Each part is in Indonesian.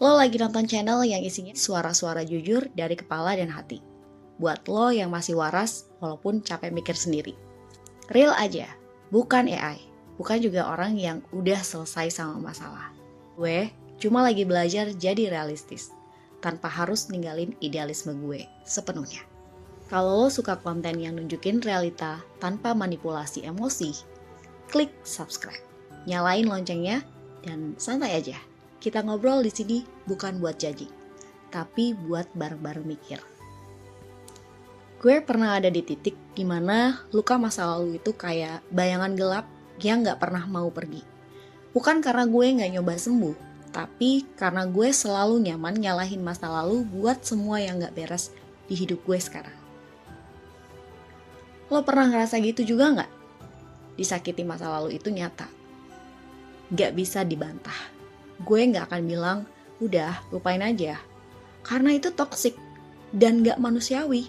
Lo lagi nonton channel yang isinya suara-suara jujur dari kepala dan hati. Buat lo yang masih waras walaupun capek mikir sendiri. Real aja, bukan AI. Bukan juga orang yang udah selesai sama masalah. Gue cuma lagi belajar jadi realistis. Tanpa harus ninggalin idealisme gue sepenuhnya. Kalau lo suka konten yang nunjukin realita tanpa manipulasi emosi, klik subscribe. Nyalain loncengnya dan santai aja. Kita ngobrol di sini bukan buat judging, tapi buat bareng-bareng mikir. Gue pernah ada di titik dimana luka masa lalu itu kayak bayangan gelap yang gak pernah mau pergi. Bukan karena gue gak nyoba sembuh, tapi karena gue selalu nyaman nyalahin masa lalu buat semua yang gak beres di hidup gue sekarang. Lo pernah ngerasa gitu juga gak? Disakiti masa lalu itu nyata. Gak bisa dibantah. Gue gak akan bilang, udah lupain aja. Karena itu toksik dan gak manusiawi.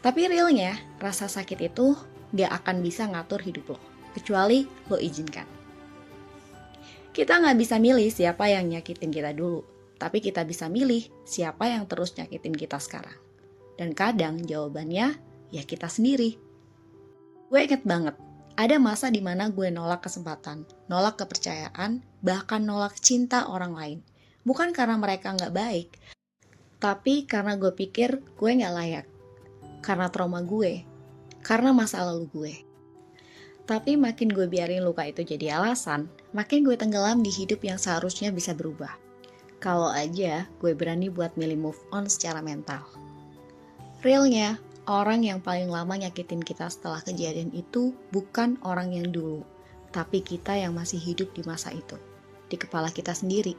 Tapi realnya, rasa sakit itu gak akan bisa ngatur hidup lo. Kecuali lo izinkan. Kita gak bisa milih siapa yang nyakitin kita dulu. Tapi kita bisa milih siapa yang terus nyakitin kita sekarang. Dan kadang jawabannya, ya kita sendiri. Gue inget banget. Ada masa dimana gue nolak kesempatan, nolak kepercayaan, bahkan nolak cinta orang lain. Bukan karena mereka gak baik, tapi karena gue pikir gue gak layak. Karena trauma gue, karena masa lalu gue. Tapi makin gue biarin luka itu jadi alasan, makin gue tenggelam di hidup yang seharusnya bisa berubah. Kalau aja gue berani buat milih move on secara mental. Realnya, orang yang paling lama nyakitin kita setelah kejadian itu bukan orang yang dulu, tapi kita yang masih hidup di masa itu, di kepala kita sendiri.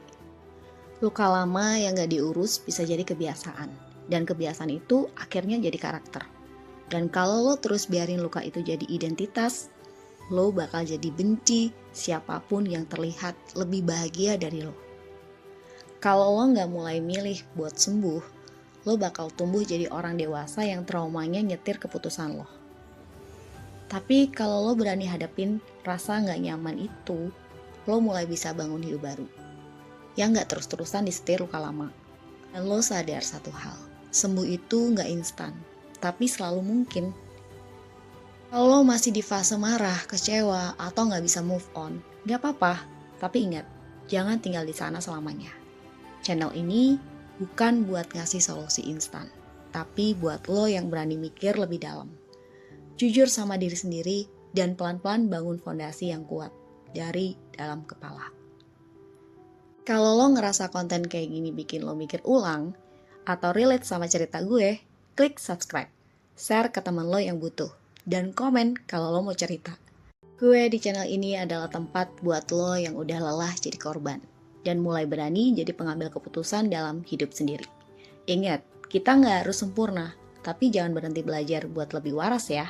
Luka lama yang gak diurus bisa jadi kebiasaan, dan kebiasaan itu akhirnya jadi karakter. Dan kalau lo terus biarin luka itu jadi identitas, lo bakal jadi benci siapapun yang terlihat lebih bahagia dari lo. Kalau lo gak mulai milih buat sembuh, lo bakal tumbuh jadi orang dewasa yang traumanya nyetir keputusan lo. Tapi kalau lo berani hadapin rasa gak nyaman itu, lo mulai bisa bangun hidup baru. Yang gak terus-terusan disetir luka lama. Dan lo sadar satu hal, sembuh itu gak instan, tapi selalu mungkin. Kalau lo masih di fase marah, kecewa, atau gak bisa move on, gak apa-apa. Tapi ingat, jangan tinggal di sana selamanya. Channel ini bukan buat ngasih solusi instan, tapi buat lo yang berani mikir lebih dalam. Jujur sama diri sendiri dan pelan-pelan bangun fondasi yang kuat dari dalam kepala. Kalau lo ngerasa konten kayak gini bikin lo mikir ulang, atau relate sama cerita gue, klik subscribe, share ke teman lo yang butuh, dan komen kalau lo mau cerita. Gue di channel ini adalah tempat buat lo yang udah lelah jadi korban dan mulai berani jadi pengambil keputusan dalam hidup sendiri. Ingat, kita nggak harus sempurna, tapi jangan berhenti belajar buat lebih waras ya.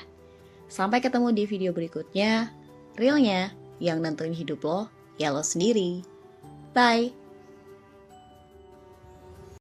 Sampai ketemu di video berikutnya. Realnya, yang nentuin hidup lo, ya lo sendiri. Bye!